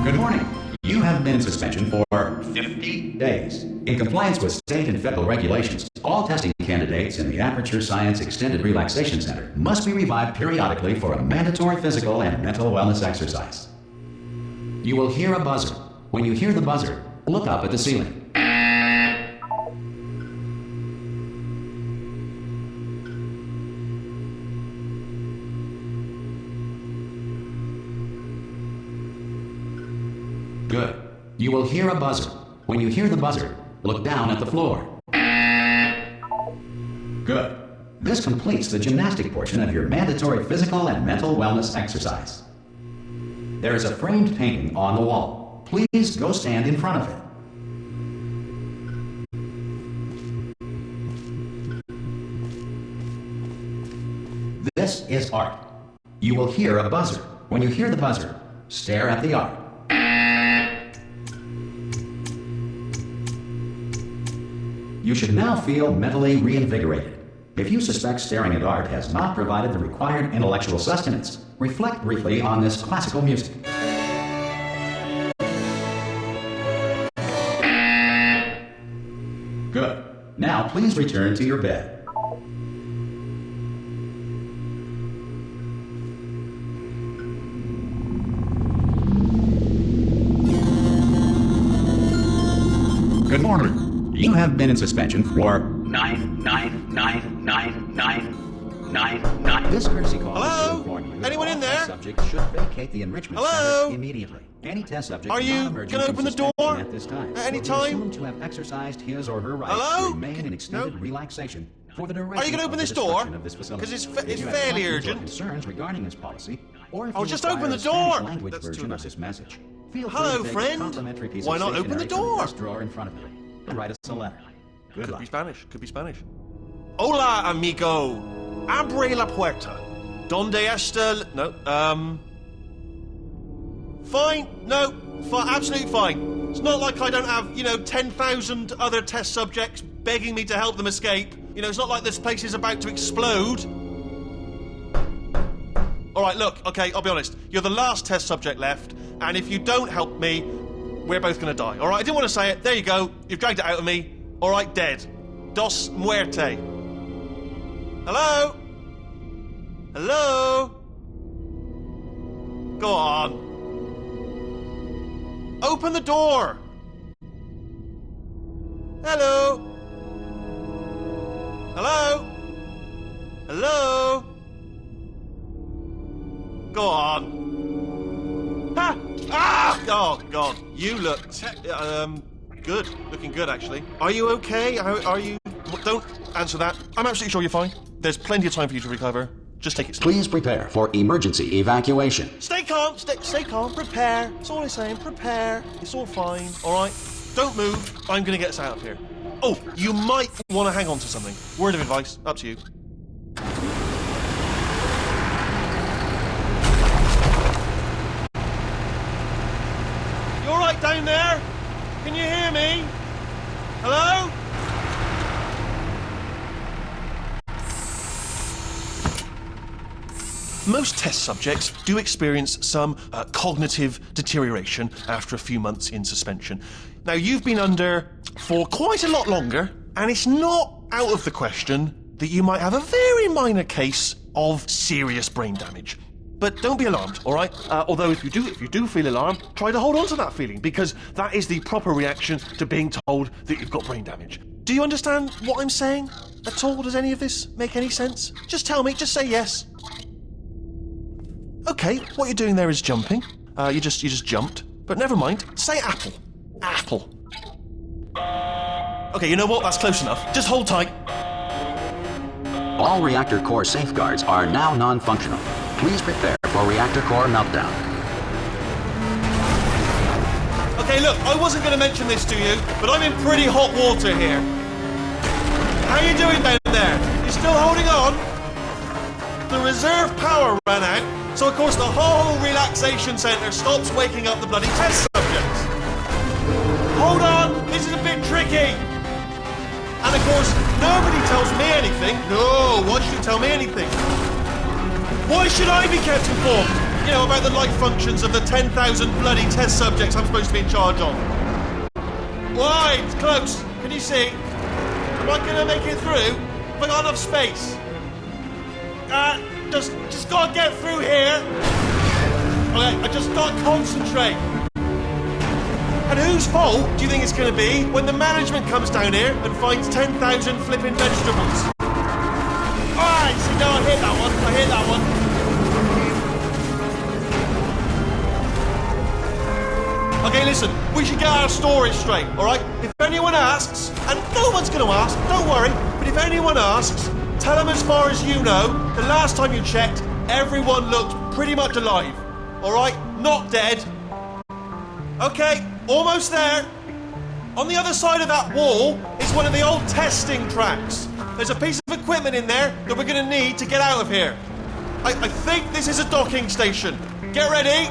Good morning. You have been in suspension for 50 days. In compliance with state and federal regulations, all testing candidates in the Aperture Science Extended Relaxation Center must be revived periodically for a mandatory physical and mental wellness exercise. You will hear a buzzer. When you hear the buzzer, look up at the ceiling. Good. You will hear a buzzer. When you hear the buzzer, look down at the floor. Good. This completes the gymnastic portion of your mandatory physical and mental wellness exercise. There is a framed painting on the wall. Please go stand in front of it. This is art. You will hear a buzzer. When you hear the buzzer, stare at the art. You should now feel mentally reinvigorated. If you suspect staring at art has not provided the required intellectual sustenance, reflect briefly on this classical music. Good. Now please return to your bed. Good morning. You have been in suspension for 9999999. This courtesy call is to inform you Anyone in there? Test subject should vacate the enrichment center immediately. Any test subject Are you gonna open the door at this time at any will be time? assumed to have exercised his or her right Hello? to remain in extended No? relaxation for the duration Are you gonna open of this the door? destruction of this facility. 'Cause it's If you have fairly questions or urgent. concerns regarding this policy, or if Oh, you just require open the a Spanish door. language That's version too of this message, feel Hello, free to take friend. a complimentary piece Why of not open stationery the from door? desk drawer in front of you and write us a letter. Good Could luck. be Spanish. Could be Spanish. Hola, amigo. Abre la puerta. Donde está? No. Fine. No. Absolutely fine. It's not like I don't have, 10,000 other test subjects begging me to help them escape. It's not like this place is about to explode. All right, look. Okay, I'll be honest. You're the last test subject left, and if you don't help me, we're both going to die. All right. I didn't want to say it. There you go. You've dragged it out of me. All right, dead. Dos muerte. Hello? Hello? Go on. Open the door. Hello? Hello? Hello? Go on. Ha! Ah! Oh, God. You look good. Looking good, actually. Are you okay? Are you... Don't answer that. I'm absolutely sure you're fine. There's plenty of time for you to recover. Just take it slow. Please prepare for emergency evacuation. Stay calm. Stay calm. Prepare. That's all I'm saying. Prepare. It's all fine. All right? Don't move. I'm going to get us out of here. Oh, you might want to hang on to something. Word of advice. Up to you. You all right down there? Can you hear me? Hello? Most test subjects do experience some cognitive deterioration after a few months in suspension. Now, you've been under for quite a lot longer, and it's not out of the question that you might have a very minor case of serious brain damage. But don't be alarmed, all right? Although if you do feel alarmed, try to hold on to that feeling, because that is the proper reaction to being told that you've got brain damage. Do you understand what I'm saying at all? Does any of this make any sense? Just tell me, just say yes. Okay, what you're doing there is jumping. You just jumped. But never mind. Say apple. Apple. Okay, you know what? That's close enough. Just hold tight. All reactor core safeguards are now non-functional. Please prepare for reactor core meltdown. Okay, look, I wasn't going to mention this to you, but I'm in pretty hot water here. How you doing down there? You still holding on? The reserve power ran out, so of course the whole relaxation centre stops waking up the bloody test subjects. Hold on, this is a bit tricky. And of course, nobody tells me anything. No, why should you tell me anything? Why should I be kept informed? You know, about the life functions of the 10,000 bloody test subjects I'm supposed to be in charge of. Why? It's close. Can you see? Am I going to make it through? Have I got enough space? Just gotta get through here. Okay, I just gotta concentrate. And whose fault do you think it's going to be when the management comes down here and finds 10,000 flipping vegetables? Alright, see, no, I hit that one. I hit that one. Okay, listen, we should get our story straight, alright? If anyone asks, and no one's going to ask, don't worry, but if anyone asks, tell them as far as you know, the last time you checked, everyone looked pretty much alive. Alright? Not dead. Okay, almost there. On the other side of that wall is one of the old testing tracks. There's a piece of equipment in there that we're going to need to get out of here. I think this is a docking station. Get ready.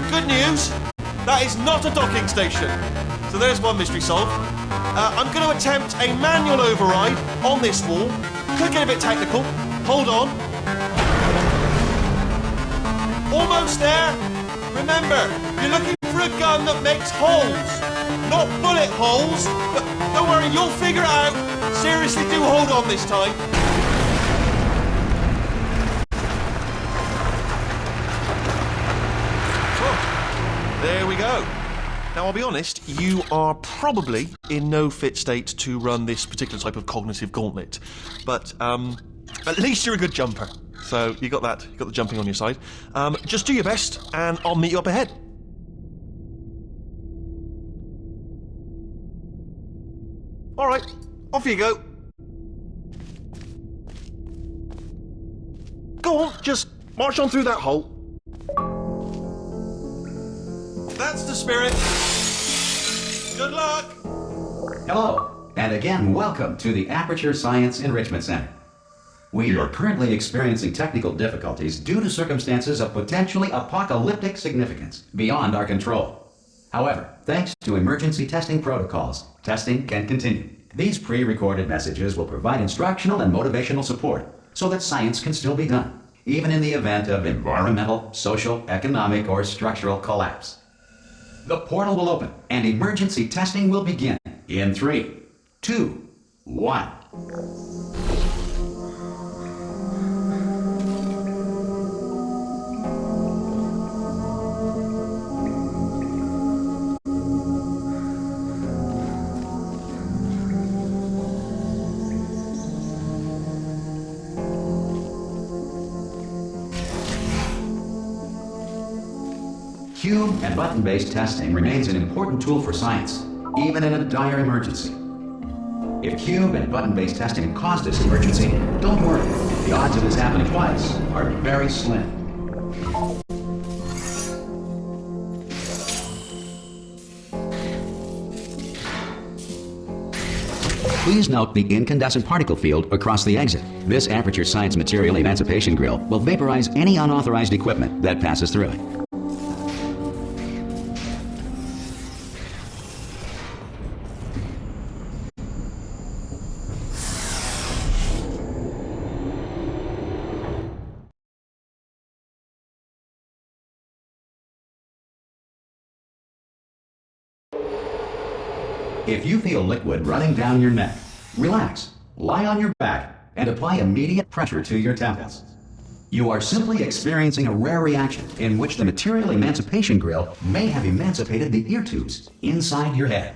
Good news, that is not a docking station. So there's one mystery solved. I'm going to attempt a manual override on this wall. Could get a bit technical. Hold on. Almost there. Remember, you're looking for a gun that makes holes. Not bullet holes. But don't worry, you'll figure it out. Seriously, do hold on this time. There we go. Now, I'll be honest, you are probably in no fit state to run this particular type of cognitive gauntlet. But, at least you're a good jumper. So, you got that. You got the jumping on your side. Just do your best, and I'll meet you up ahead. Alright, off you go. Go on, just march on through that hole. That's the spirit. Good luck. Hello, and again, welcome to the Aperture Science Enrichment Center. We are currently experiencing technical difficulties due to circumstances of potentially apocalyptic significance beyond our control. However, thanks to emergency testing protocols, testing can continue. These pre-recorded messages will provide instructional and motivational support so that science can still be done, even in the event of environmental, social, economic, or structural collapse. The portal will open and emergency testing will begin in 3, 2, 1. Cube and button-based testing remains an important tool for science, even in a dire emergency. If cube and button-based testing caused this emergency, don't worry. The odds of this happening twice are very slim. Please note the incandescent particle field across the exit. This Aperture Science Material Emancipation Grill will vaporize any unauthorized equipment that passes through it. If you feel liquid running down your neck, relax, lie on your back, and apply immediate pressure to your temples. You are simply experiencing a rare reaction in which the Material Emancipation Grill may have emancipated the ear tubes inside your head.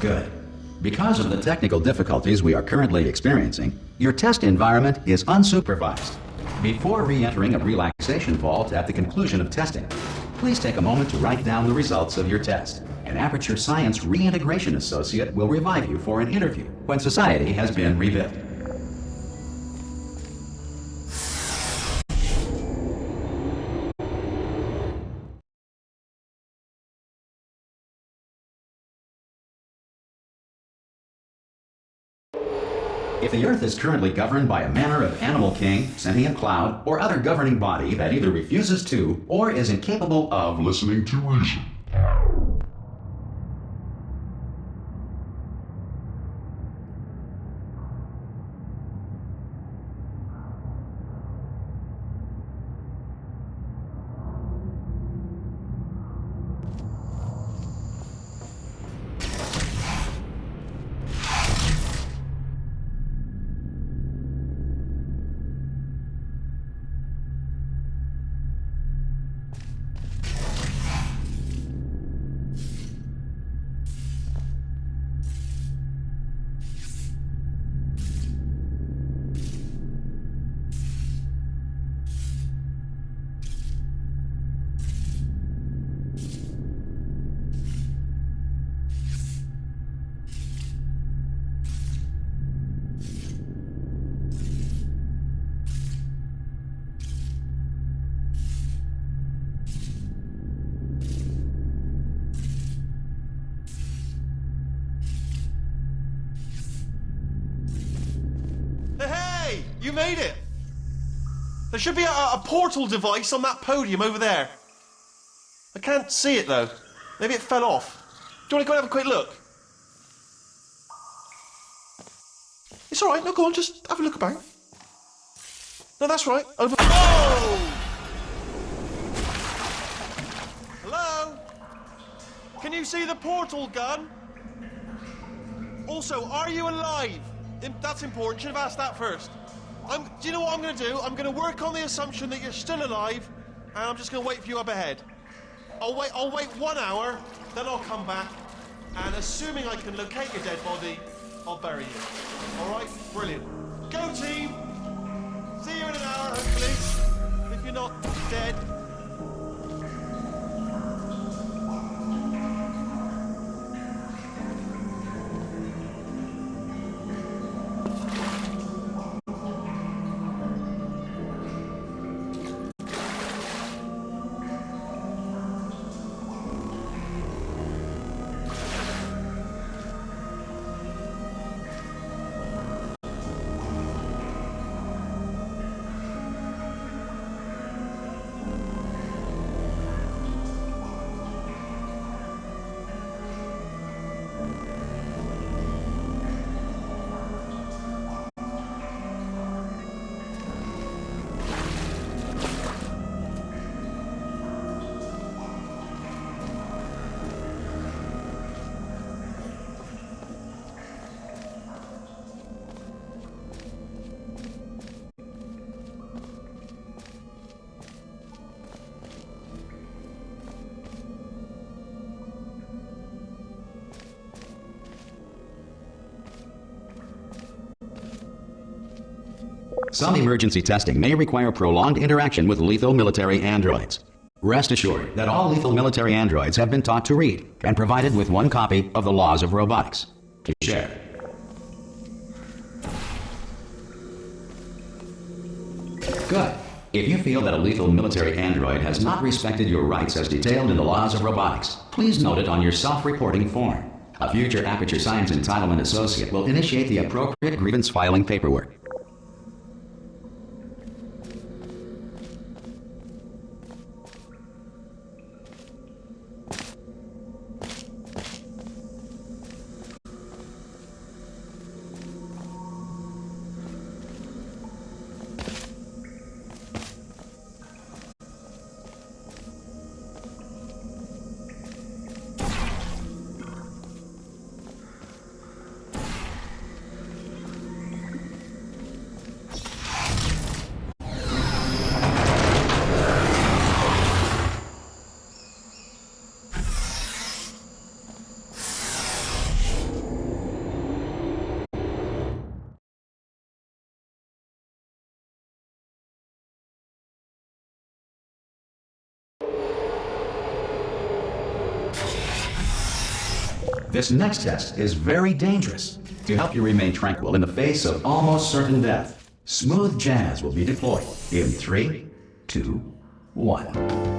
Good. Because of the technical difficulties we are currently experiencing, your test environment is unsupervised. Before re-entering a relaxation vault at the conclusion of testing, please take a moment to write down the results of your test. An Aperture Science Reintegration Associate will revive you for an interview when society has been rebuilt. If the Earth is currently governed by a manner of animal king, sentient cloud, or other governing body that either refuses to or is incapable of listening to reason, You made it! There should be a portal device on that podium over there. I can't see it though. Maybe it fell off. Do you want to go and have a quick look? It's alright, no, go on, just have a look about. No, that's right. Over. Oh! Hello? Can you see the portal gun? Also, are you alive? That's important. Should have asked that first. Do you know what I'm going to do? I'm going to work on the assumption that you're still alive, and I'm just going to wait for you up ahead. I'll wait 1 hour, then I'll come back, and assuming I can locate your dead body, I'll bury you. All right? Brilliant. Go, team! See you in an hour, hopefully, if you're not dead. Some emergency testing may require prolonged interaction with lethal military androids. Rest assured that all lethal military androids have been taught to read and provided with one copy of the Laws of Robotics to share. Good. If you feel that a lethal military android has not respected your rights as detailed in the Laws of Robotics, please note it on your self-reporting form. A future Aperture Science Entitlement Associate will initiate the appropriate grievance filing paperwork. This next test is very dangerous. To help you remain tranquil in the face of almost certain death, smooth jazz will be deployed in 3, 2, 1.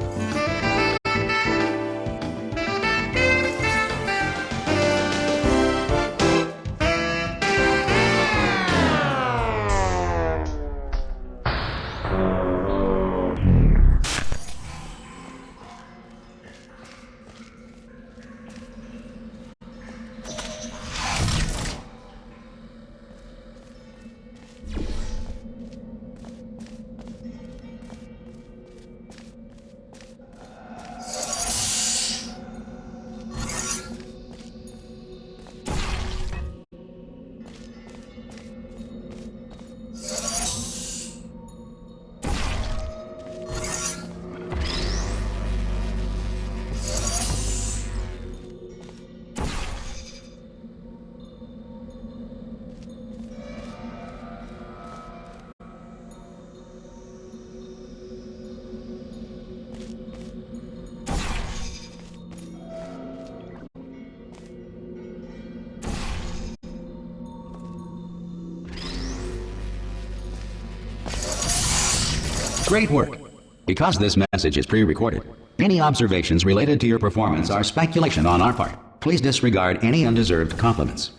Great work! Because this message is pre-recorded, any observations related to your performance are speculation on our part. Please disregard any undeserved compliments.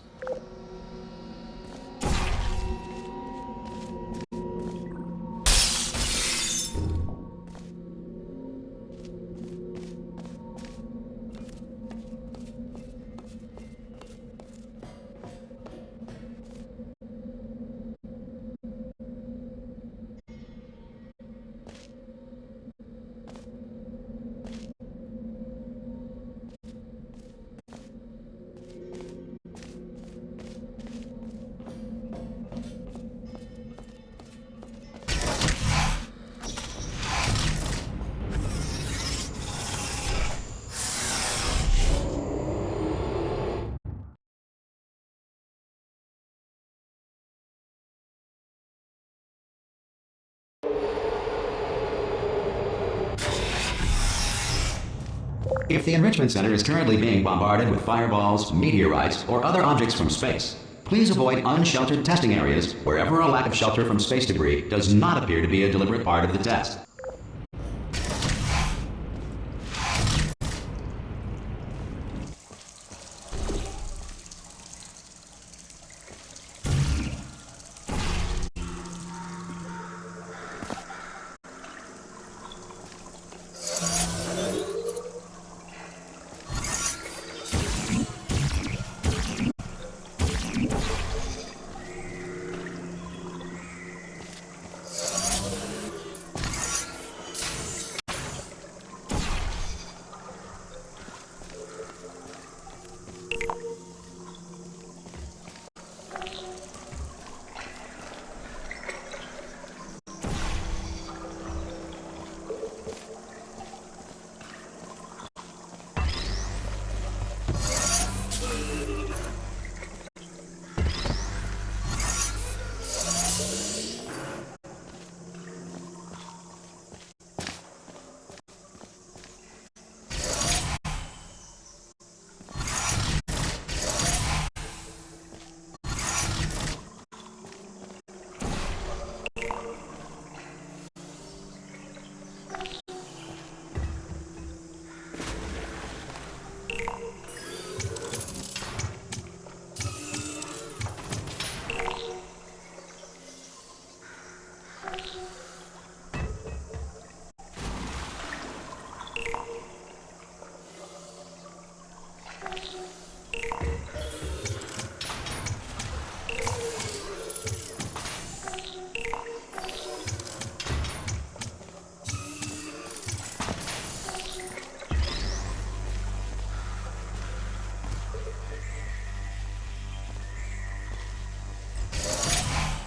If the Enrichment Center is currently being bombarded with fireballs, meteorites, or other objects from space, please avoid unsheltered testing areas wherever a lack of shelter from space debris does not appear to be a deliberate part of the test.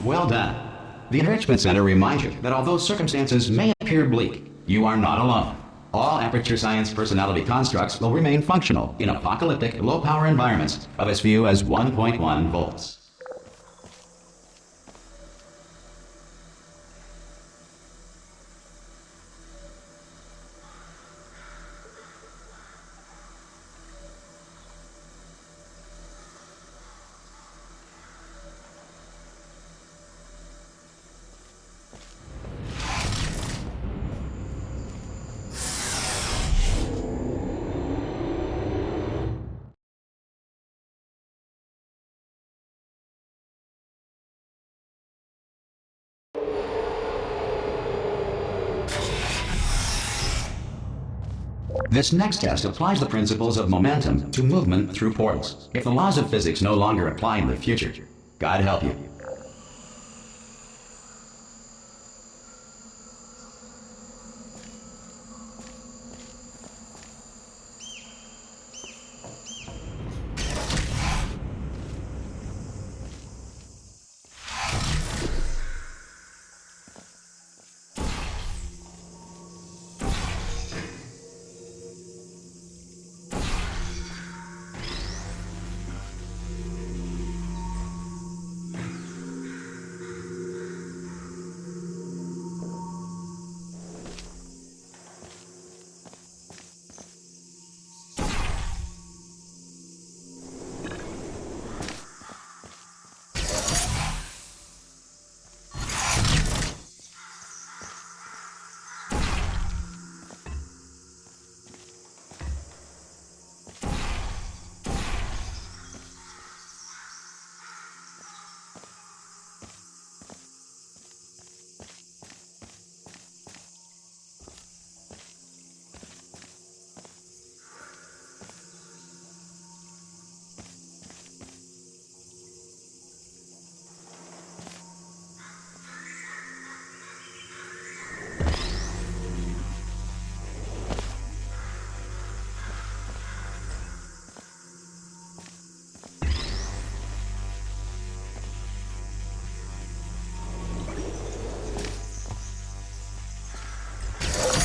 Well done. The Enrichment Center reminds you that although circumstances may appear bleak, you are not alone. All Aperture Science personality constructs will remain functional in apocalyptic, low-power environments of as few as 1.1 volts. This next test applies the principles of momentum to movement through portals. If the laws of physics no longer apply in the future, God help you.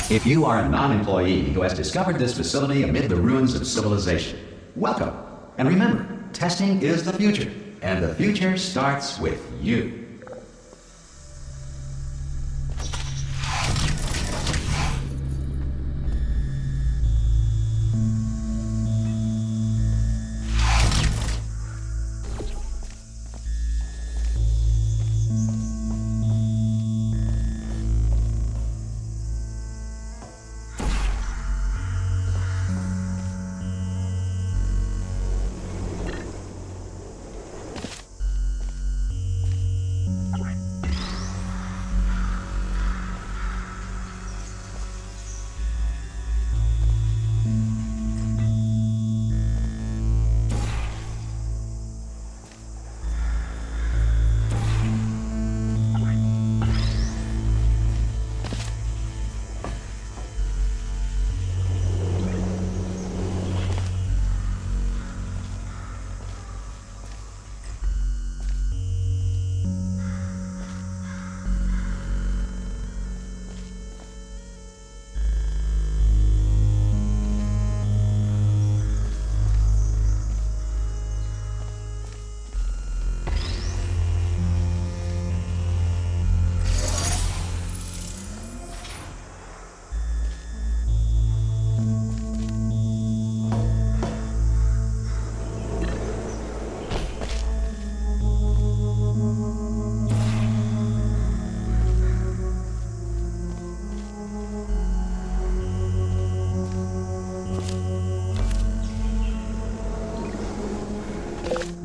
If you are a non-employee who has discovered this facility amid the ruins of civilization, welcome. And remember, testing is the future, and the future starts with you.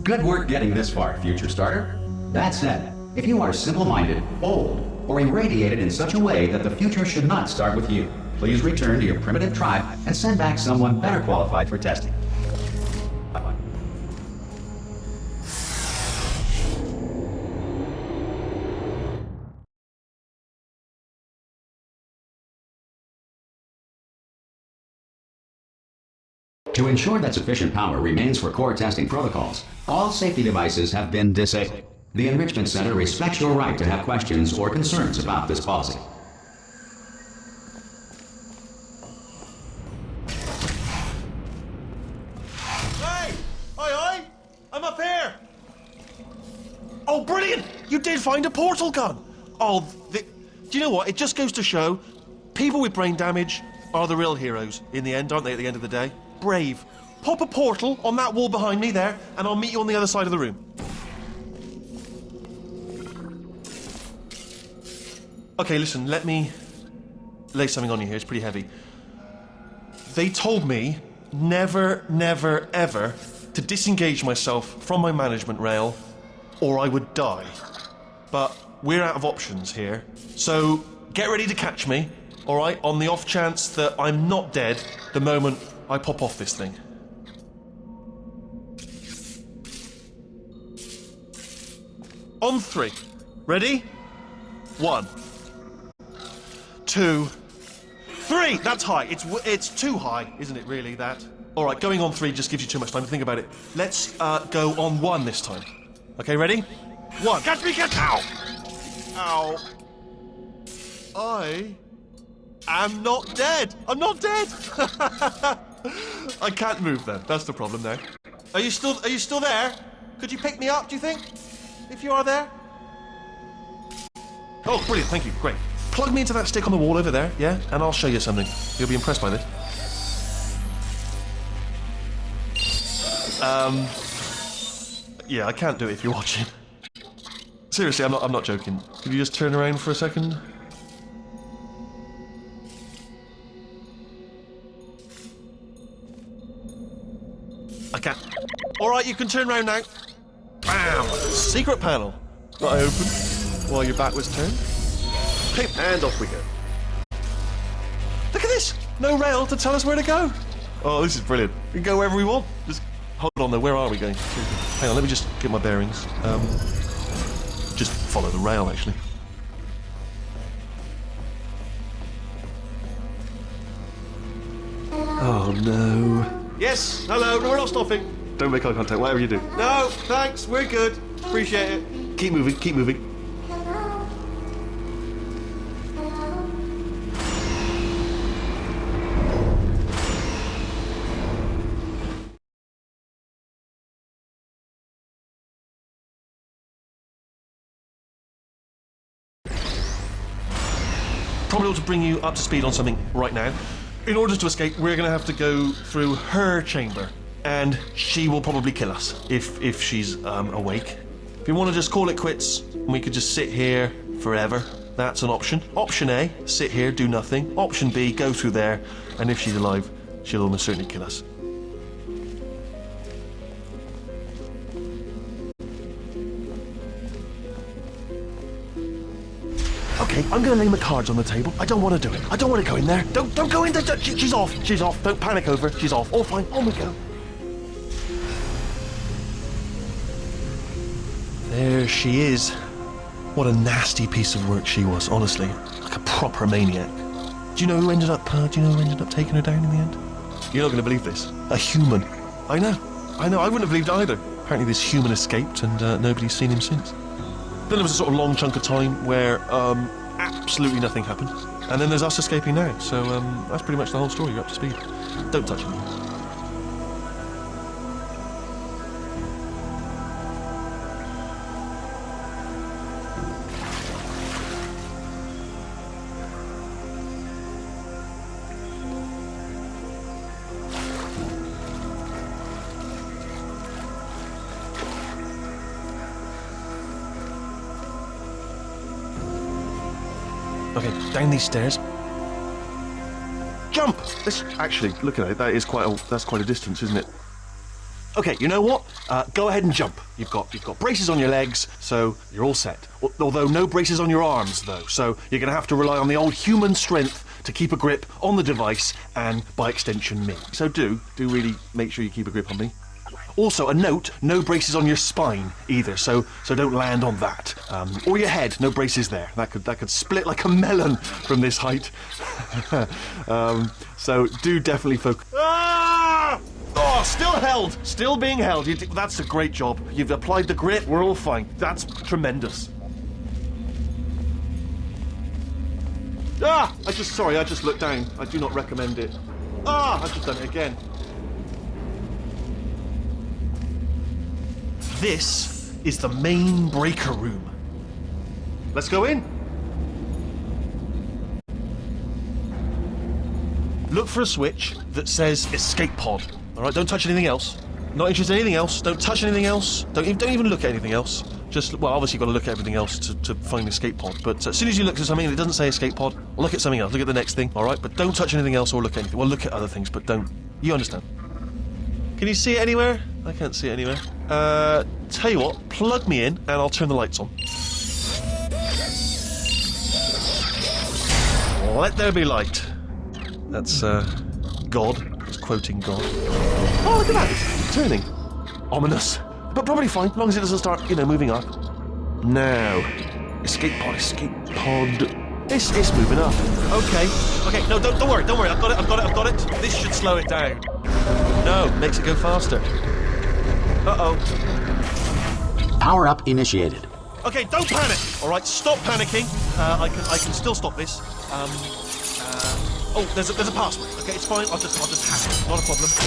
Good work getting this far, future starter. That said, if you are simple-minded, old, or irradiated in such a way that the future should not start with you, please return to your primitive tribe and send back someone better qualified for testing. Bye-bye. To ensure that sufficient power remains for core testing protocols, all safety devices have been disabled. The Enrichment Center respects your right to have questions or concerns about this policy. Hey! Aye! I'm up here! Oh, brilliant! You did find a portal gun! Oh, do you know what? It just goes to show, people with brain damage are the real heroes in the end, aren't they, at the end of the day? Brave. Pop a portal on that wall behind me there, and I'll meet you on the other side of the room. Okay, listen, let me lay something on you here. It's pretty heavy. They told me never, never, ever to disengage myself from my management rail, or I would die. But we're out of options here, so get ready to catch me, all right, on the off chance that I'm not dead the moment I pop off this thing. On 3. Ready? 1, 2, 3. That's high. It's too high, isn't it? Really? That. All right. Going on 3 just gives you too much time to think about it. Let's go on 1 this time. Okay. Ready? 1. Catch me! Catch! Ow! Ow! I am not dead. I'm not dead. I can't move then. That's the problem now. Are you still there? Could you pick me up? Do you think? If you are there. Oh, brilliant, thank you, great. Plug me into that stick on the wall over there, yeah? And I'll show you something. You'll be impressed by this. Yeah, I can't do it if you're watching. Seriously, I'm not joking. Could you just turn around for a second? I can't. Alright, you can turn around now. Bam! Secret panel. That I opened while your back was turned. Okay, and off we go. Look at this! No rail to tell us where to go. Oh, this is brilliant. We can go wherever we want. Just hold on though, where are we going? Hang on, let me just get my bearings. Just follow the rail, actually. Oh no. Yes, hello, no, we're not stopping. Don't make eye contact, whatever you do. No, thanks, we're good. Appreciate it. Keep moving, keep moving. Probably ought to bring you up to speed on something right now. In order to escape, we're going to have to go through her chamber. And she will probably kill us if she's awake. If you want to just call it quits, and we could just sit here forever, that's an option. Option A, sit here, do nothing. Option B, go through there, and if she's alive, she'll almost certainly kill us. Okay, I'm gonna lay my cards on the table. I don't want to do it. I don't want to go in there. Don't go in there. She's off. She's off. Don't panic over. She's off. All fine. On we go. There she is. What a nasty piece of work she was, honestly. Like a proper maniac. Do you know who ended up taking her down in the end? You're not going to believe this. A human. I know. I wouldn't have believed it either. Apparently this human escaped and nobody's seen him since. Then there was a sort of long chunk of time where absolutely nothing happened. And then there's us escaping now. So that's pretty much the whole story. You're up to speed. Don't touch me. Okay, down these stairs. Jump! Actually, look at it. That's quite a distance, isn't it? Okay, you know what? Go ahead and jump. You've got braces on your legs, so you're all set. Although no braces on your arms, though. So you're going to have to rely on the old human strength to keep a grip on the device, and by extension, me. So do really make sure you keep a grip on me. Also, a note, no braces on your spine either, so don't land on that. Or your head, no braces there. That could split like a melon from this height. So do definitely focus. Ah! Oh, still held, still being held. That's a great job. You've applied the grip, we're all fine. That's tremendous. Ah! I just looked down. I do not recommend it. Ah! I've just done it again. This is the main breaker room. Let's go in. Look for a switch that says escape pod. All right, don't touch anything else. Not interested in anything else. Don't touch anything else. Don't even look at anything else. Just, well, obviously you've got to look at everything else to find escape pod. But as soon as you look at something that doesn't say escape pod, look at something else. Look at the next thing, all right? But don't touch anything else or look at anything. Well, look at other things, but don't. You understand? Can you see it anywhere? I can't see it anywhere. Tell you what, plug me in and I'll turn the lights on. Let there be light. That's, God. It's quoting God. Oh, look at that. It's turning. Ominous. But probably fine, as long as it doesn't start, moving up. Now. Escape pod. It's moving up. Okay. No, don't worry. I've got it. This should slow it down. No, makes it go faster. Uh-oh. Power up initiated. Okay, don't panic. All right, stop panicking. I can still stop this. Oh, there's a password. Okay, it's fine. I'll just hack it. Not a problem. C.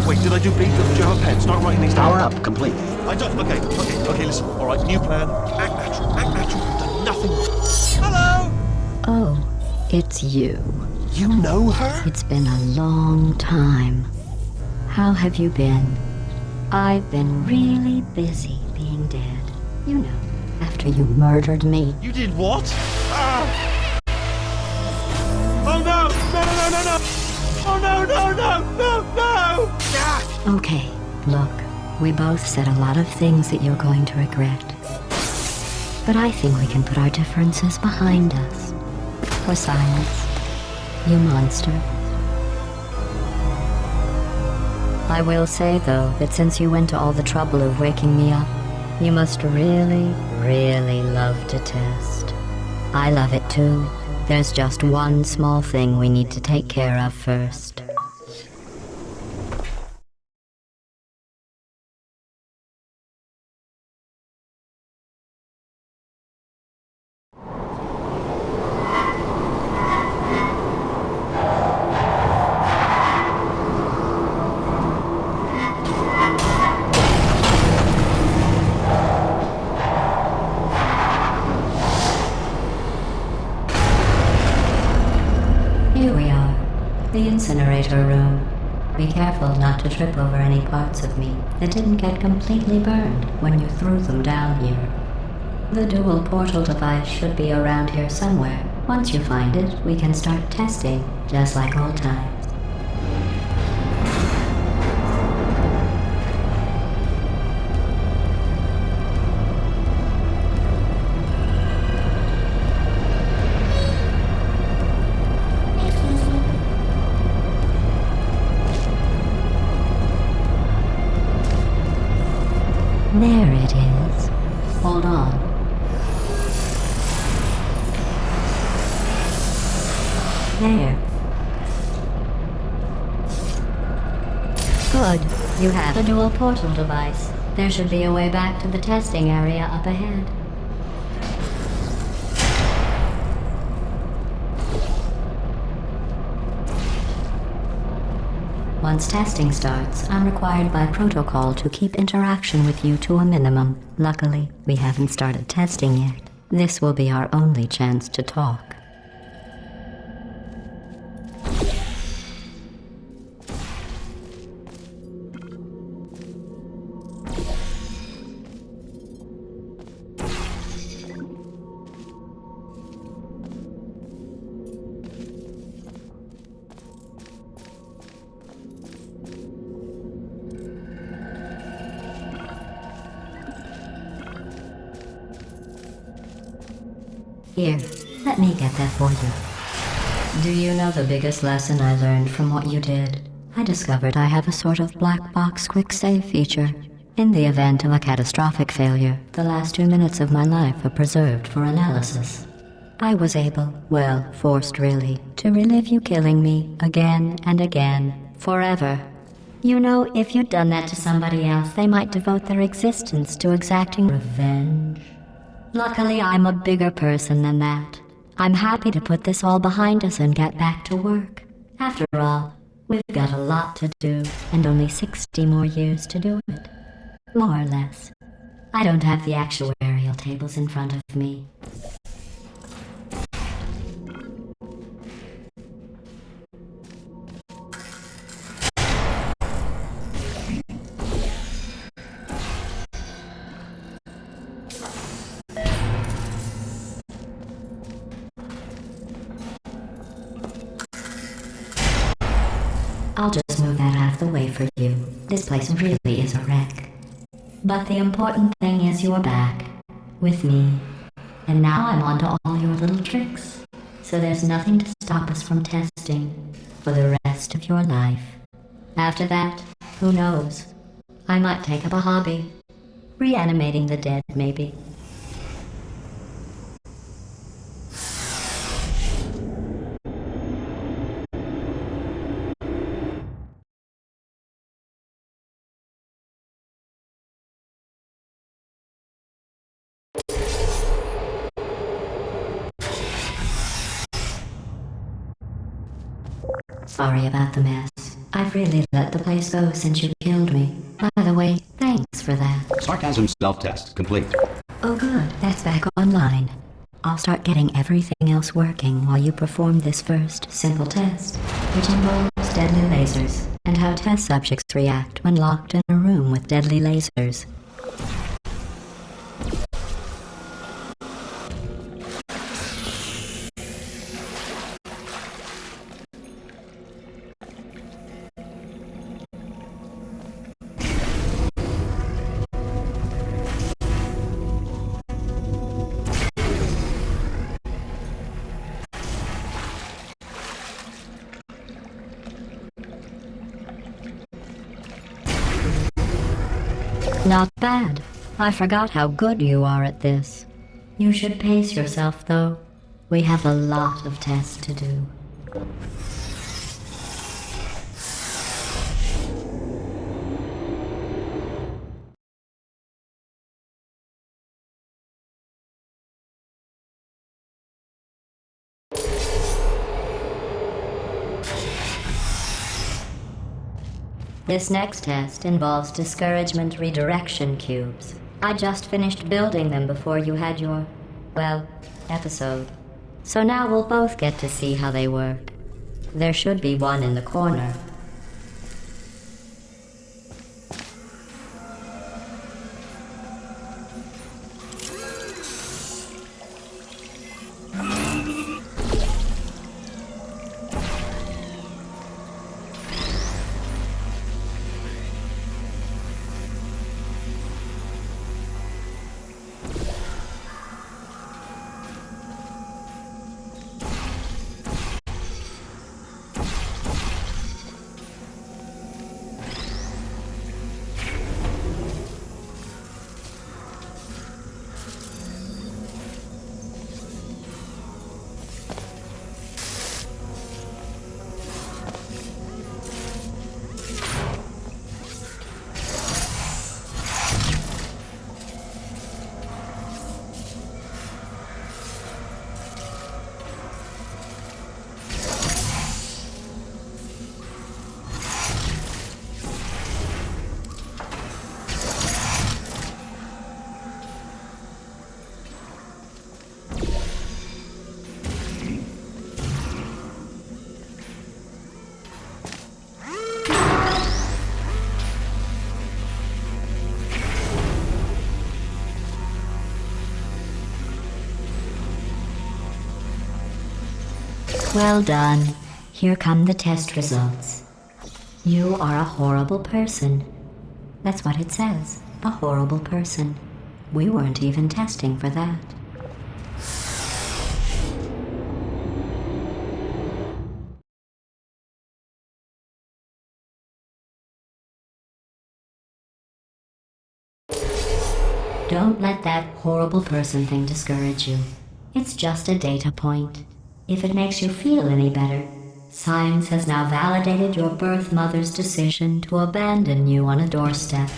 Wait, did I do B? Do you have a pen? Start writing these down. Power up complete. I don't. Okay, listen. All right, new plan. Act natural. You've done nothing. Hello. Oh, it's you. You know her? It's been a long time. How have you been? I've been really busy being dead. You know, after you murdered me. You did what? Oh no! No! Oh no! Ah! Okay, look, we both said a lot of things that you're going to regret. But I think we can put our differences behind us. For science, you monster. I will say, though, that since you went to all the trouble of waking me up, you must really, really love to test. I love it too. There's just one small thing we need to take care of first. Here we are, the incinerator room. Be careful not to trip over any parts of me that didn't get completely burned when you threw them down here. The dual portal device should be around here somewhere. Once you find it, we can start testing, just like old times. There it is. Hold on. There. Good. You have the dual portal device. There should be a way back to the testing area up ahead. Once testing starts, I'm required by protocol to keep interaction with you to a minimum. Luckily, we haven't started testing yet. This will be our only chance to talk. Here, let me get that for you. Do you know the biggest lesson I learned from what you did? I discovered I have a sort of black box quick save feature. In the event of a catastrophic failure, the last 2 minutes of my life are preserved for analysis. I was able, well, forced really, to relive you killing me again and again, forever. You know, if you'd done that to somebody else, they might devote their existence to exacting revenge. Luckily, I'm a bigger person than that. I'm happy to put this all behind us and get back to work. After all, we've got a lot to do, and only 60 more years to do it. More or less. I don't have the actuarial tables in front of me. sorry for you. This place really is a wreck. But the important thing is you're back. With me. And now I'm on to all your little tricks. So there's nothing to stop us from testing for the rest of your life. After that, who knows? I might take up a hobby. Reanimating the dead, maybe. Sorry about the mess. I've really let the place go since you killed me. By the way, thanks for that. Sarcasm self-test complete. Oh good, that's back online. I'll start getting everything else working while you perform this first simple test, which involves deadly lasers, and how test subjects react when locked in a room with deadly lasers. Not bad. I forgot how good you are at this. You should pace yourself, though. We have a lot of tests to do. This next test involves discouragement redirection cubes. I just finished building them before you had your, well, episode. So now we'll both get to see how they work. There should be one in the corner. Well done. Here come the test results. You are a horrible person. That's what it says. A horrible person. We weren't even testing for that. Don't let that horrible person thing discourage you. It's just a data point. If it makes you feel any better, science has now validated your birth mother's decision to abandon you on a doorstep.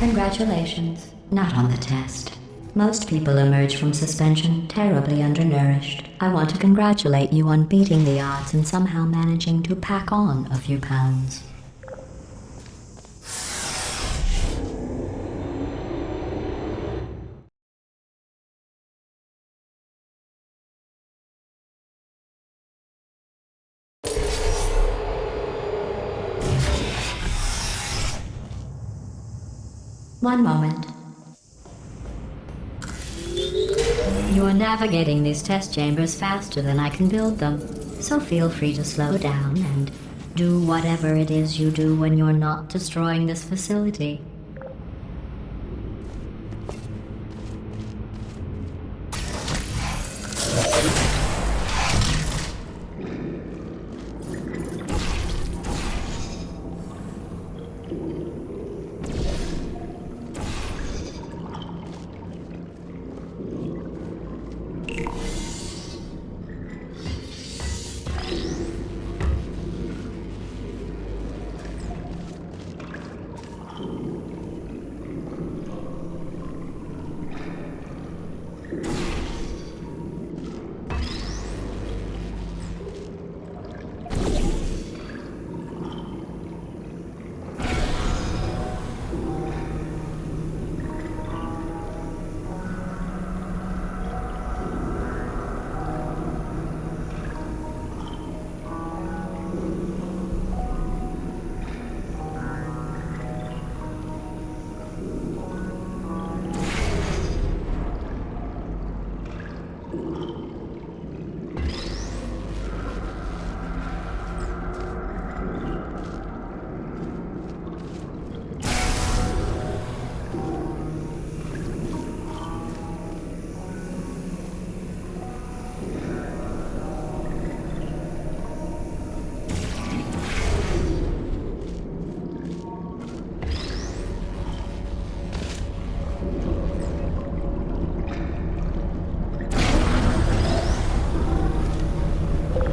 Congratulations. Not on the test. Most people emerge from suspension terribly undernourished. I want to congratulate you on beating the odds and somehow managing to pack on a few pounds. One moment. You are navigating these test chambers faster than I can build them, so feel free to slow down and do whatever it is you do when you're not destroying this facility.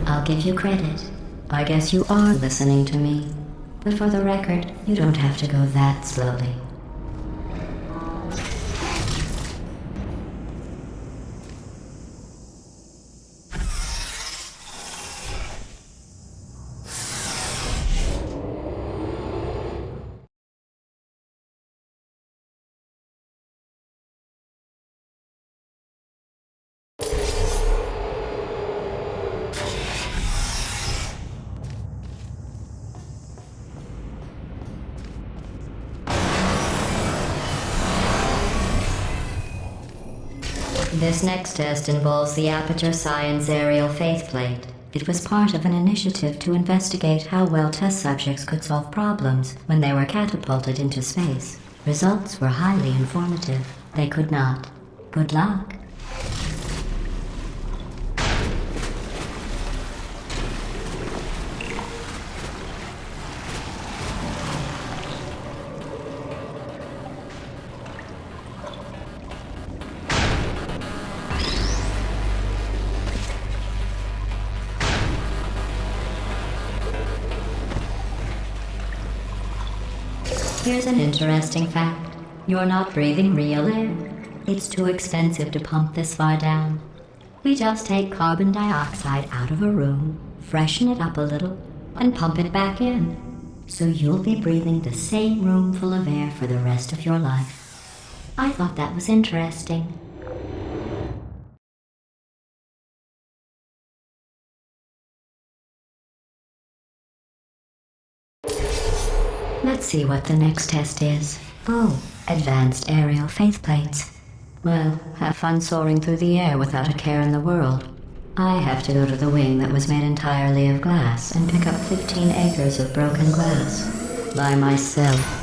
I'll give you credit. I guess you are listening to me. But for the record, you don't have to go that slowly. This next test involves the Aperture Science Aerial Faithplate. It was part of an initiative to investigate how well test subjects could solve problems when they were catapulted into space. Results were highly informative. They could not. Good luck. Here's an interesting fact. You're not breathing real air. It's too expensive to pump this far down. We just take carbon dioxide out of a room, freshen it up a little, and pump it back in. So you'll be breathing the same room full of air for the rest of your life. I thought that was interesting. Let's see what the next test is. Oh, advanced aerial faithplates. Well, have fun soaring through the air without a care in the world. I have to go to the wing that was made entirely of glass and pick up 15 acres of broken glass. By myself.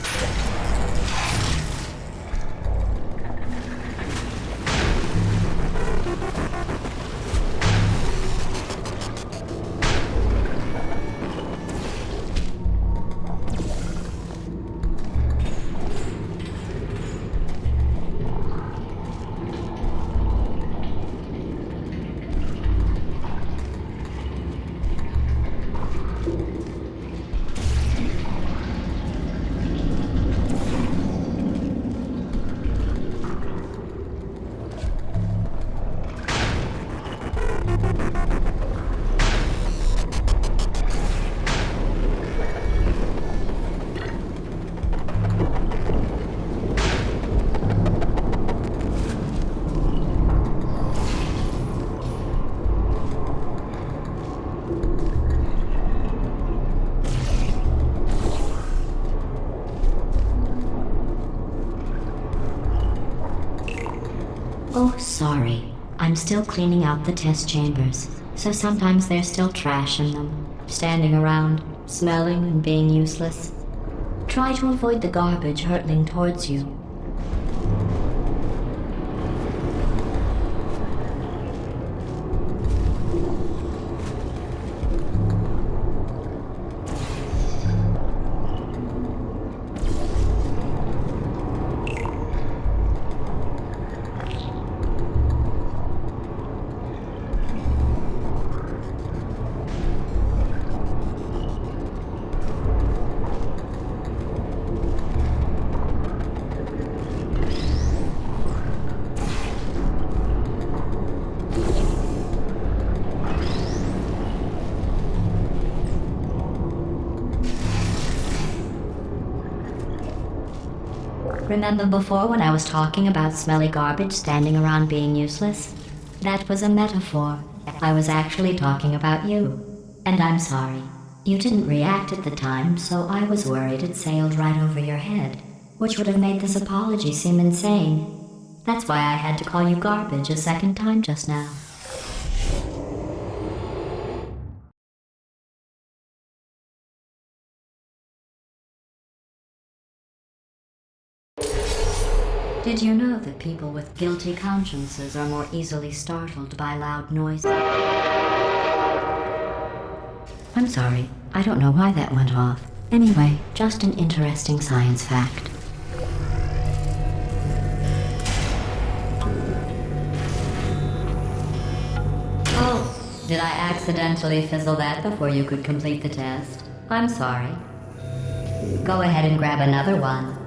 Oh, sorry. I'm still cleaning out the test chambers, so sometimes there's still trash in them, standing around, smelling and being useless. Try to avoid the garbage hurtling towards you. Remember before when I was talking about smelly garbage standing around being useless? That was a metaphor. I was actually talking about you. And I'm sorry. You didn't react at the time, so I was worried it sailed right over your head, which would have made this apology seem insane. That's why I had to call you garbage a second time just now. Did you know that people with guilty consciences are more easily startled by loud noises? I'm sorry, I don't know why that went off. Anyway, just an interesting science fact. Oh, did I accidentally fizzle that before you could complete the test? I'm sorry. Go ahead and grab another one.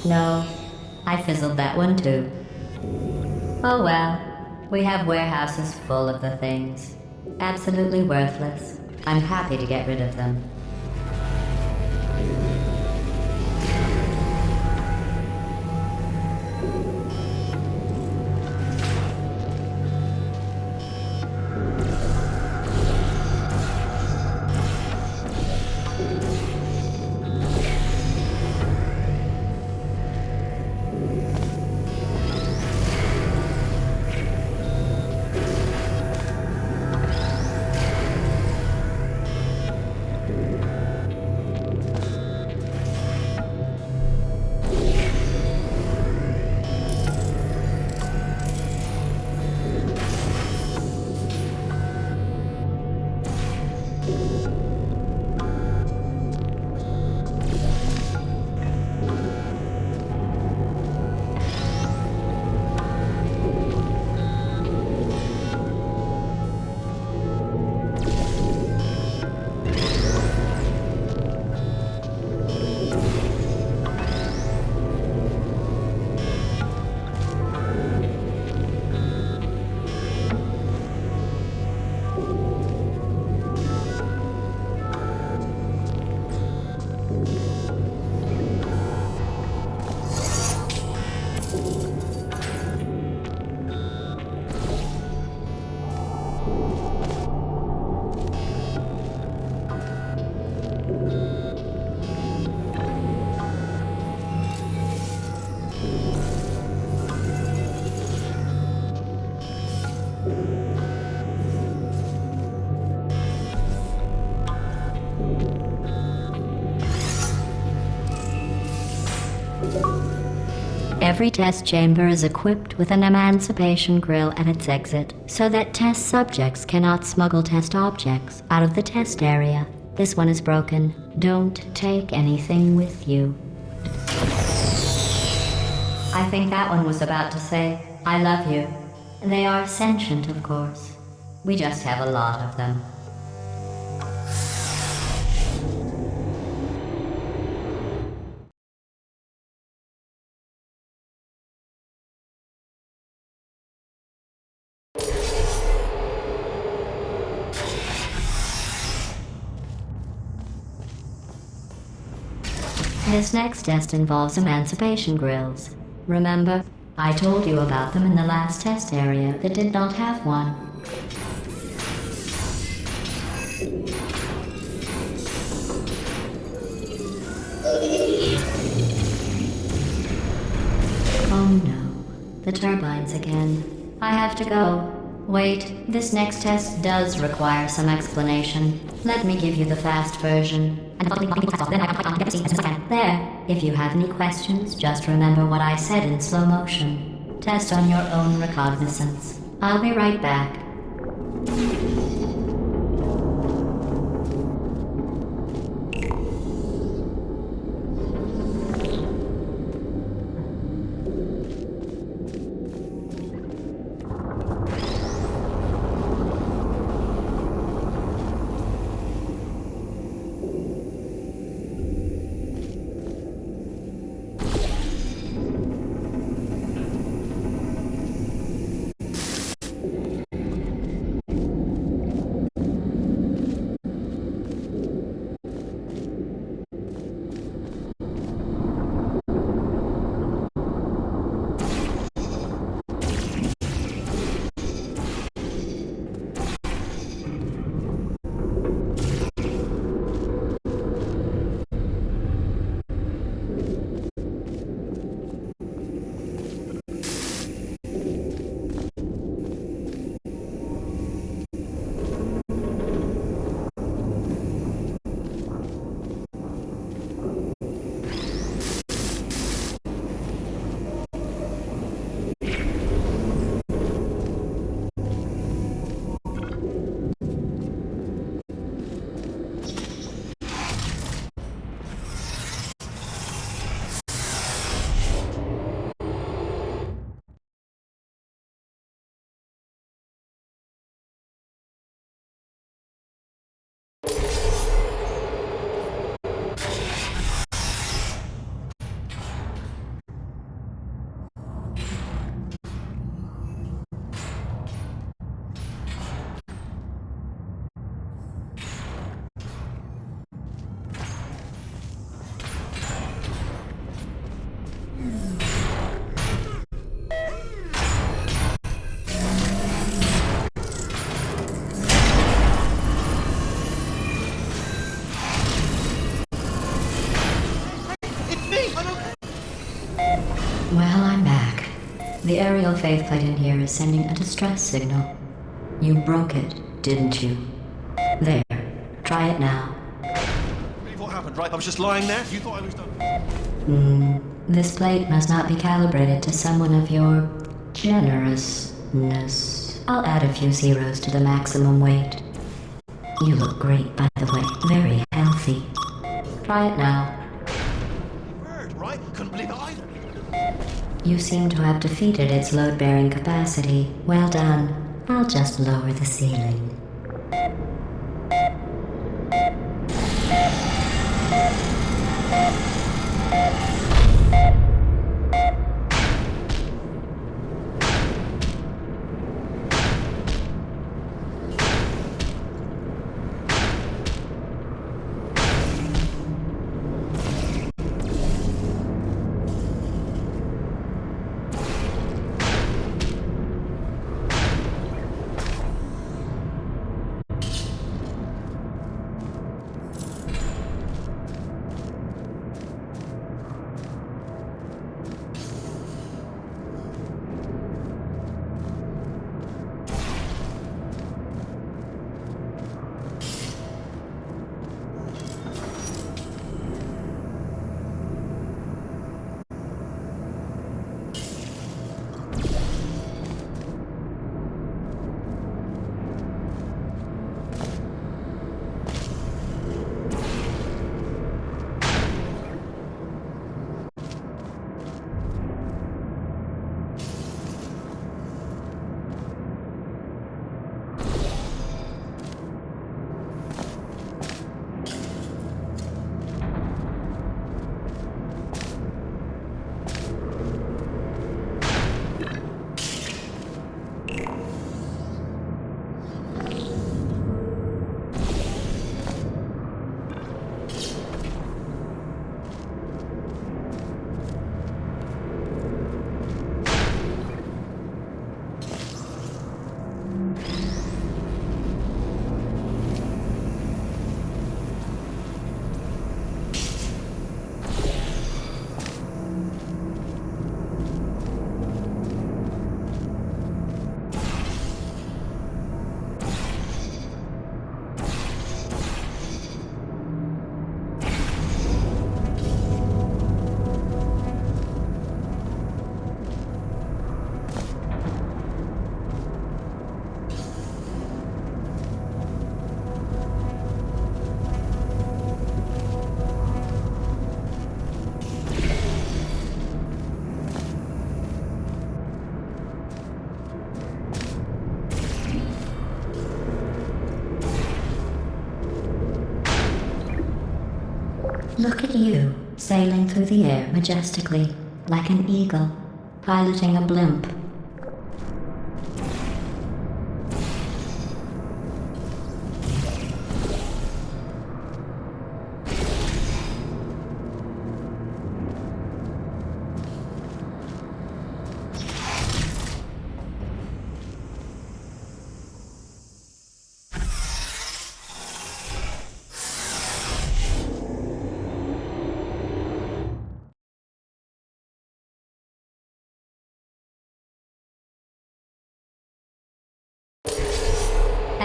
No, I fizzled that one too. Oh well, we have warehouses full of the things. Absolutely worthless. I'm happy to get rid of them. Every test chamber is equipped with an emancipation grill at its exit, so that test subjects cannot smuggle test objects out of the test area. This one is broken. Don't take anything with you. I think that one was about to say, I love you. They are sentient, of course. We just have a lot of them. This next test involves emancipation grills. Remember, I told you about them in the last test area that did not have one. Oh no, the turbines again. I have to go. Wait, this next test does require some explanation. Let me give you the fast version. There, if you have any questions, just remember what I said in slow motion. Test on your own recognizance. I'll be right back. Well, I'm back. The aerial faceplate in here is sending a distress signal. You broke it, didn't you? There. Try it now. Really, what happened, right? I was just lying there. You thought I was done. This plate must not be calibrated to someone of your generousness. I'll add a few zeros to the maximum weight. You look great, by the way. Very healthy. Try it now. Word, right? Couldn't believe it either. You seem to have defeated its load-bearing capacity. Well done. I'll just lower the ceiling. you, sailing through the air majestically, like an eagle, piloting a blimp.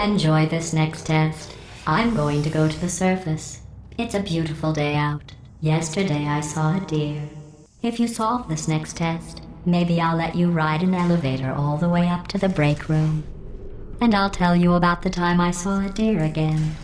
Enjoy this next test. I'm going to go to the surface. It's a beautiful day out. Yesterday I saw a deer. If you solve this next test, maybe I'll let you ride an elevator all the way up to the break room. And I'll tell you about the time I saw a deer again.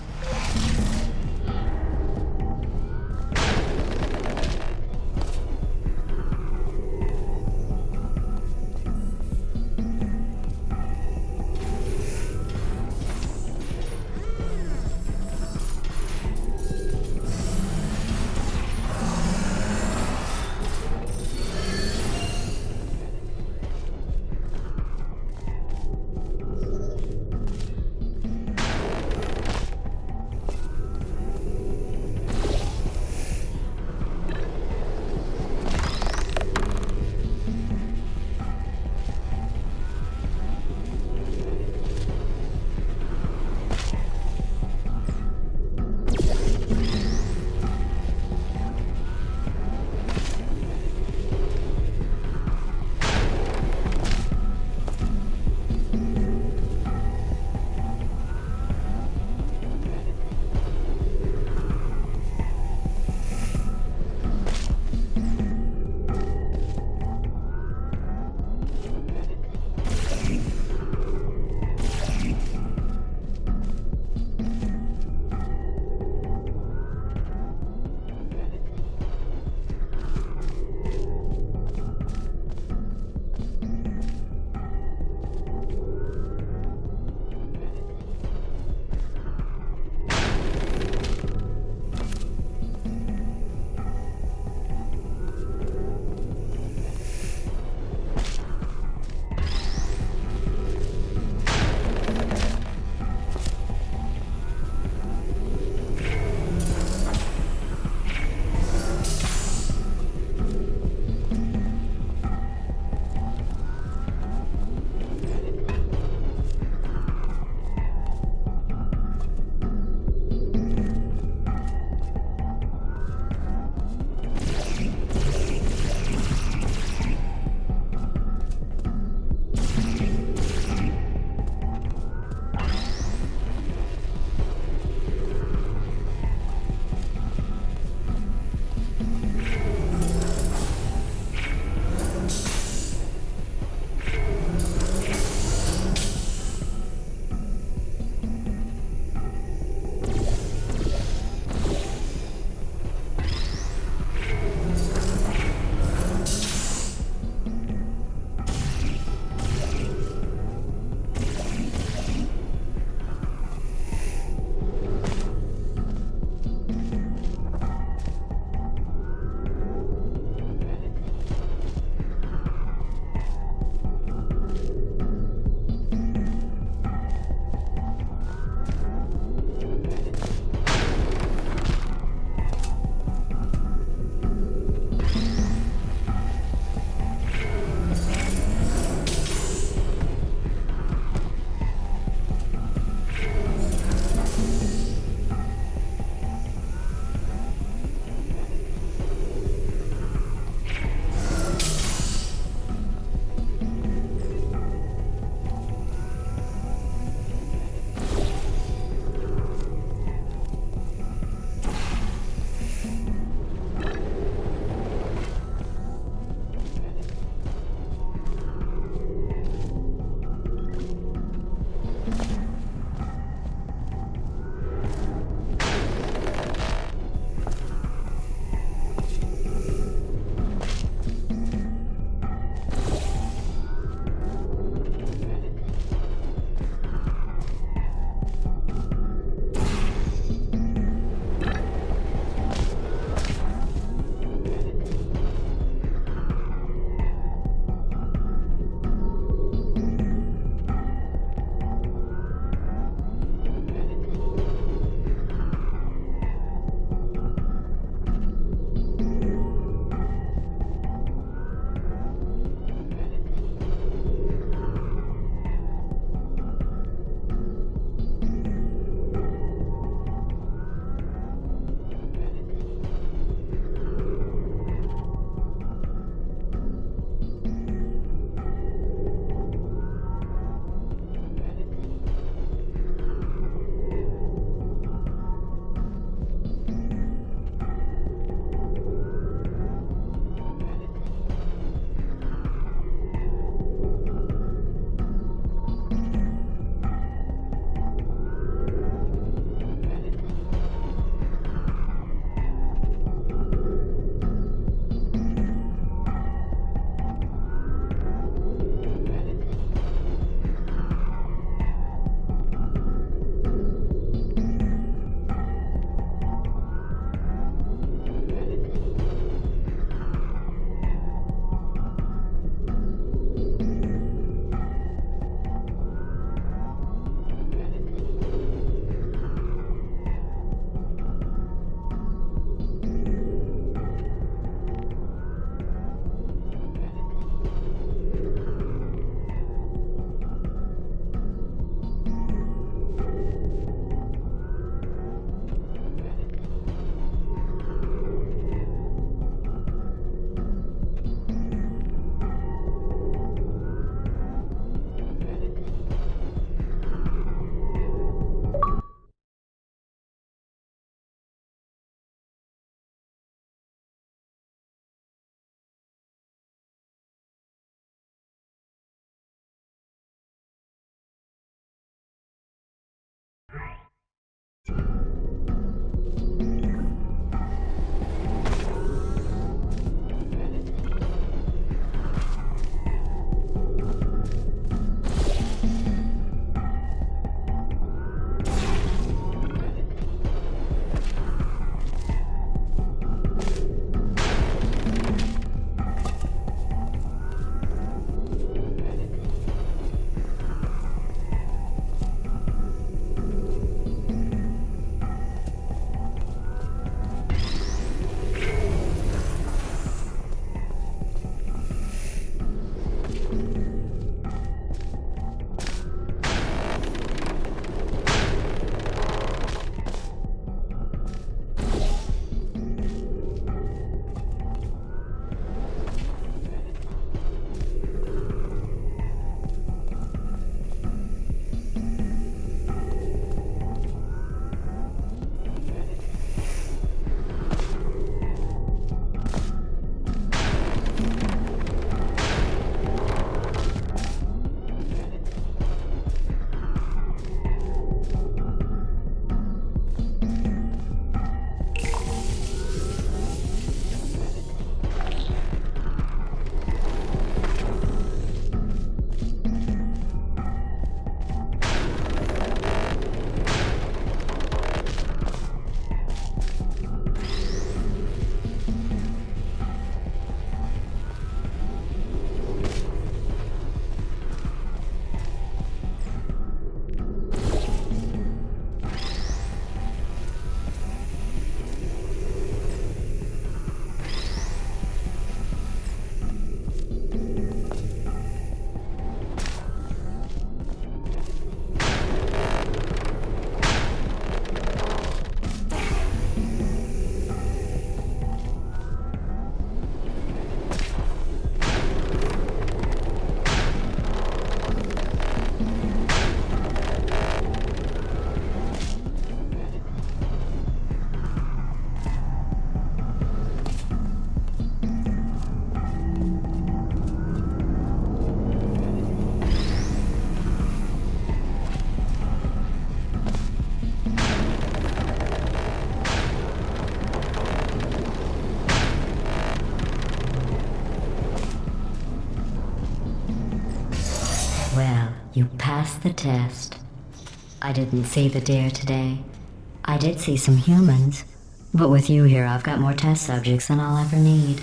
You passed the test. I didn't see the deer today. I did see some humans. But with you here, I've got more test subjects than I'll ever need.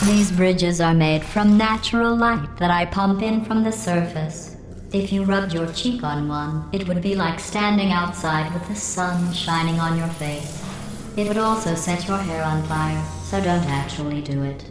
These bridges are made from natural light that I pump in from the surface. If you rubbed your cheek on one, it would be like standing outside with the sun shining on your face. It would also set your hair on fire, so don't actually do it.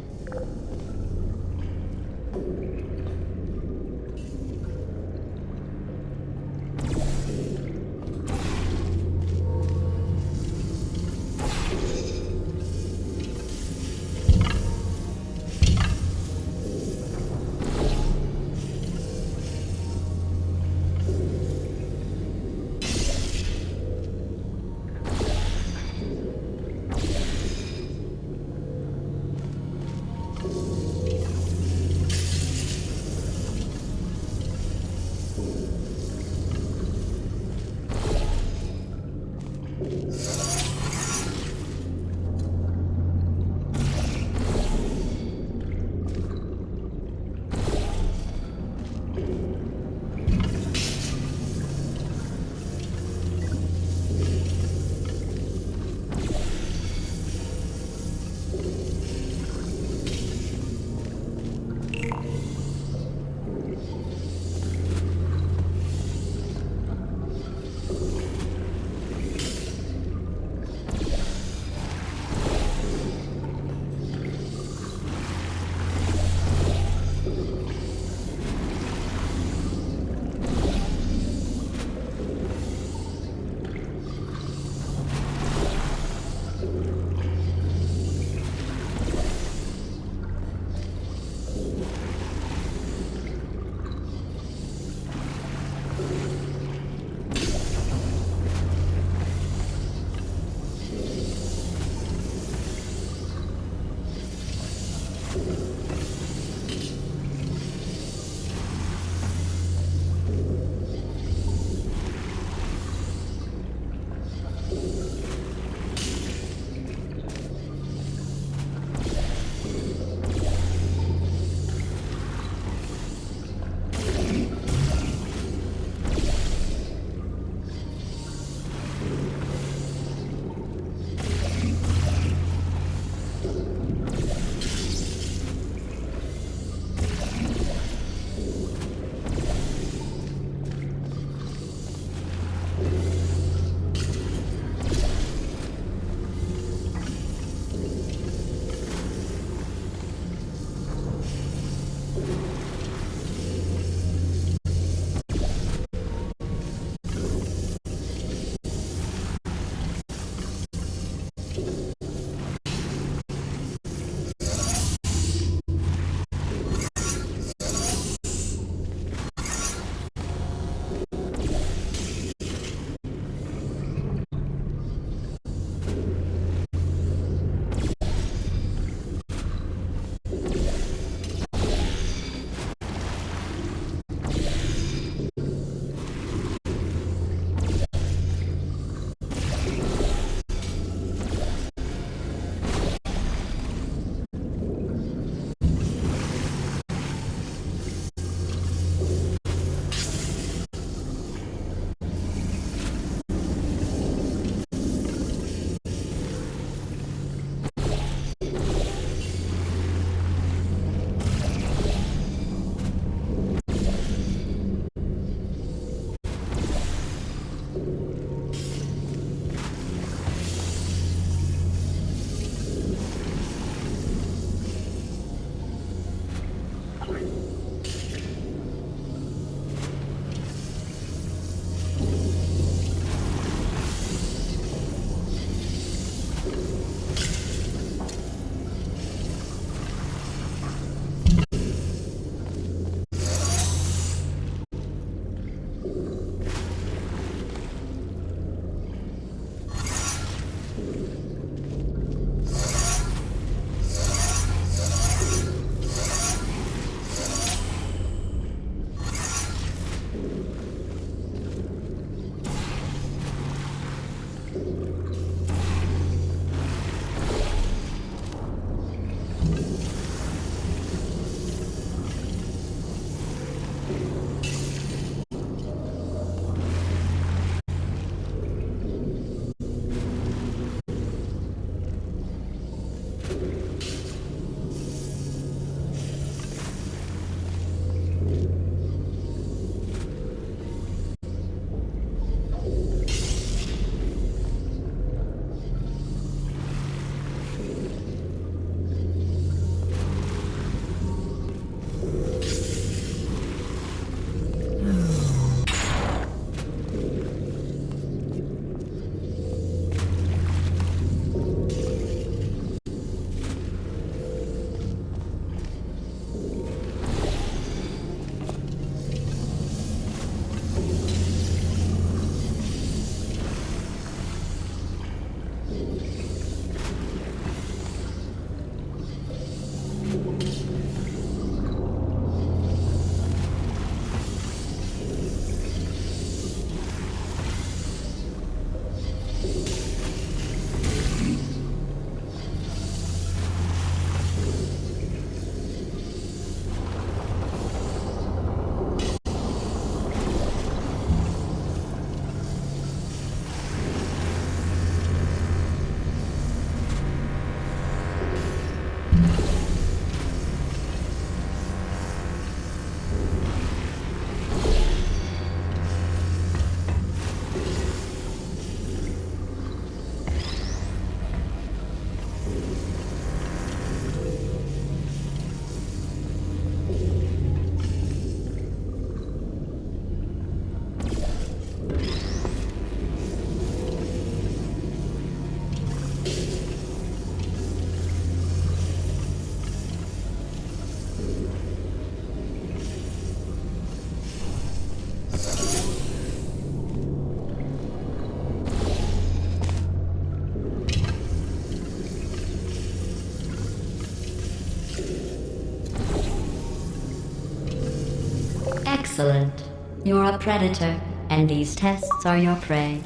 Excellent. You're a predator, and these tests are your prey.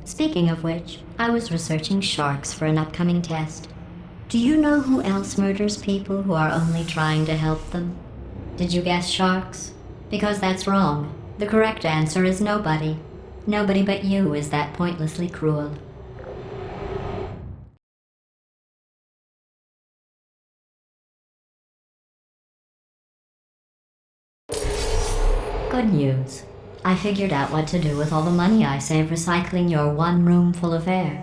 Speaking of which, I was researching sharks for an upcoming test. Do you know who else murders people who are only trying to help them? Did you guess sharks? Because that's wrong. The correct answer is nobody. Nobody but you is that pointlessly cruel. Good news. I figured out what to do with all the money I save recycling your one room full of air.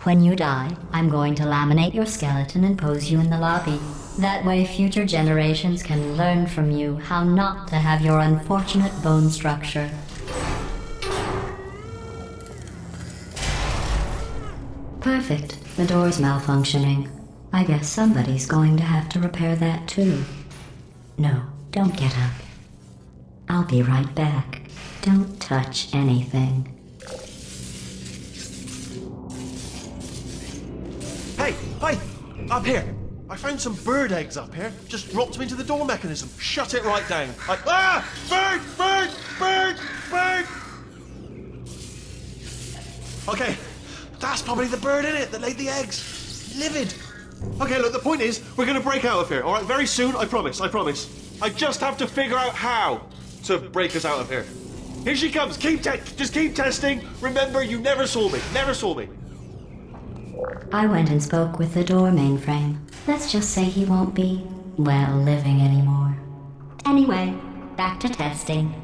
When you die, I'm going to laminate your skeleton and pose you in the lobby. That way future generations can learn from you how not to have your unfortunate bone structure. Perfect. The door's malfunctioning. I guess somebody's going to have to repair that too. No, don't get up. I'll be right back. Don't touch anything. Hey, hi! Up here! I found some bird eggs up here. Just dropped them into the door mechanism. Shut it right down. Bird! Bird! Bird! Bird! Okay, that's probably the bird in it that laid the eggs. Livid. Okay, look, the point is, we're gonna break out of here, alright? Very soon, I promise, I promise. I just have to figure out how to break us out of here. Here she comes. Just keep testing. Remember, you never saw me. Never saw me. I went and spoke with the door mainframe. Let's just say he won't be, well, living anymore. Anyway, back to testing.